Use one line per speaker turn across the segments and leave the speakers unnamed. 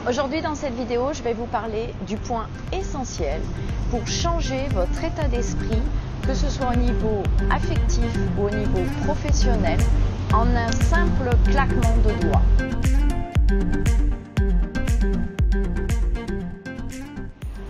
Aujourd'hui dans cette vidéo, je vais vous parler du point essentiel pour changer votre état d'esprit, que ce soit au niveau affectif ou au niveau professionnel, en un simple claquement de doigts.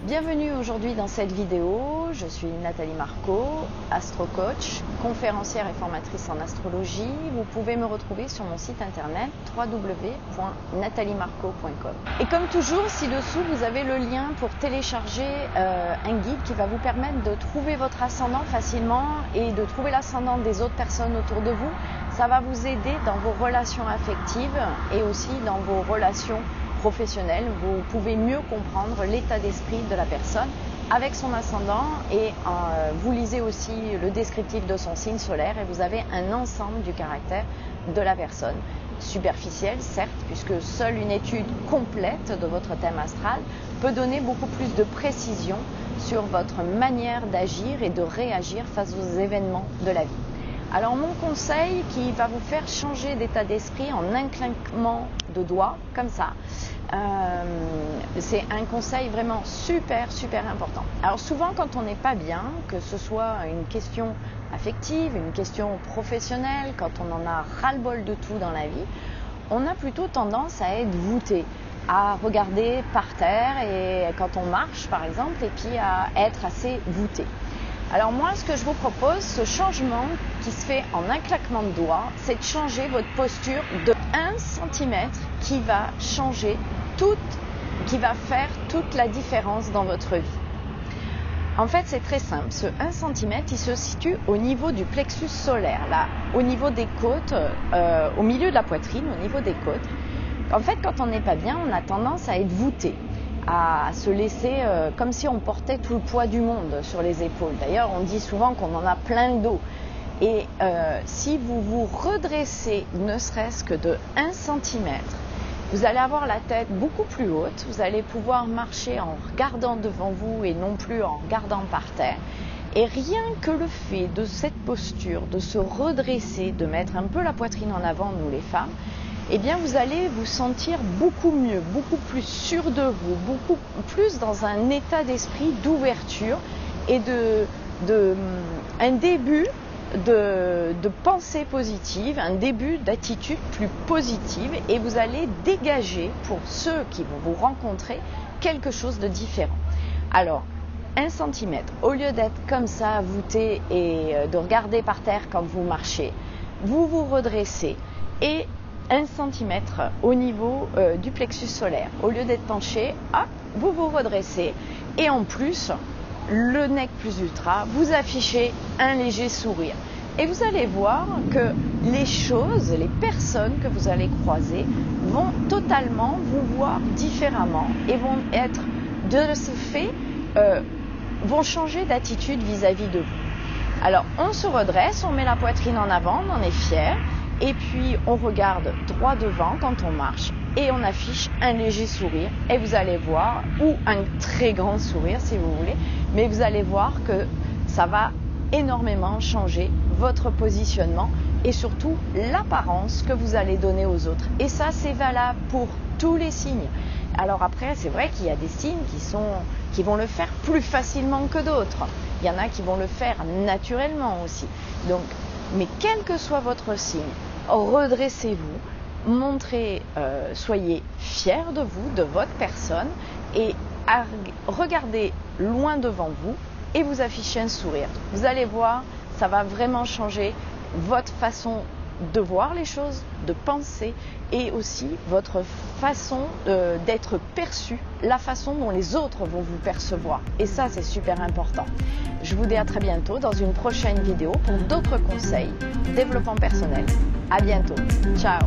Bienvenue aujourd'hui dans cette vidéo, je suis Nathalie Marco, astro-coach, conférencière et formatrice en astrologie. Vous pouvez me retrouver sur mon site internet www.nathaliemarco.com. Et comme toujours, ci-dessous, vous avez le lien pour télécharger un guide qui va vous permettre de trouver votre ascendant facilement et de trouver l'ascendant des autres personnes autour de vous. Ça va vous aider dans vos relations affectives et aussi dans vos relations professionnel. Vous pouvez mieux comprendre l'état d'esprit de la personne avec son ascendant et vous lisez aussi le descriptif de son signe solaire et vous avez un ensemble du caractère de la personne. Superficiel, certes, puisque seule une étude complète de votre thème astral peut donner beaucoup plus de précision sur votre manière d'agir et de réagir face aux événements de la vie. Alors mon conseil qui va vous faire changer d'état d'esprit en un claquement de doigts, comme ça, c'est un conseil vraiment super important. Alors souvent quand on n'est pas bien, que ce soit une question affective, une question professionnelle, quand on en a ras-le-bol de tout dans la vie, on a plutôt tendance à être voûté, à regarder par terre et quand on marche par exemple, et puis à être assez voûté. Alors moi, ce que je vous propose, ce changement qui se fait en un claquement de doigts, c'est de changer votre posture de 1 cm qui va changer qui va faire toute la différence dans votre vie. En fait, c'est très simple. Ce 1 cm, il se situe au niveau du plexus solaire, là, au niveau des côtes, au milieu de la poitrine, au niveau des côtes. En fait, quand on n'est pas bien, on a tendance à être voûté, à se laisser comme si on portait tout le poids du monde sur les épaules. D'ailleurs, on dit souvent qu'on en a plein le dos. Et si vous vous redressez ne serait-ce que de 1 cm, vous allez avoir la tête beaucoup plus haute, vous allez pouvoir marcher en regardant devant vous et non plus en regardant par terre. Et rien que le fait de cette posture, de se redresser, de mettre un peu la poitrine en avant, nous les femmes, eh bien vous allez vous sentir beaucoup mieux, beaucoup plus sûr de vous, beaucoup plus dans un état d'esprit d'ouverture et un début de pensée positive, un début d'attitude plus positive et vous allez dégager pour ceux qui vont vous rencontrer quelque chose de différent. Alors, 1 cm, au lieu d'être comme ça voûté et de regarder par terre quand vous marchez, vous vous redressez et 1 cm au niveau du plexus solaire. Au lieu d'être penché, hop, vous vous redressez et en plus, le nec plus ultra, vous affichez un léger sourire. Et vous allez voir que les choses, les personnes que vous allez croiser vont totalement vous voir différemment et vont être, de ce fait, vont changer d'attitude vis-à-vis de vous. Alors, on se redresse, on met la poitrine en avant, on en est fier. Et puis on regarde droit devant quand on marche et on affiche un léger sourire et vous allez voir, ou un très grand sourire si vous voulez, mais vous allez voir que ça va énormément changer votre positionnement et surtout l'apparence que vous allez donner aux autres. Et ça, c'est valable pour tous les signes. Alors après, c'est vrai qu'il y a des signes qui vont le faire plus facilement que d'autres. Il y en a qui vont le faire naturellement aussi. Donc, mais quel que soit votre signe, redressez-vous, montrez, soyez fiers de vous, de votre personne et regardez loin devant vous et vous affichez un sourire. Vous allez voir, ça va vraiment changer votre façon de voir les choses, de penser et aussi votre façon d'être perçu, la façon dont les autres vont vous percevoir. Et ça, c'est super important. Je vous dis à très bientôt dans une prochaine vidéo pour d'autres conseils, développement personnel. À bientôt. Ciao.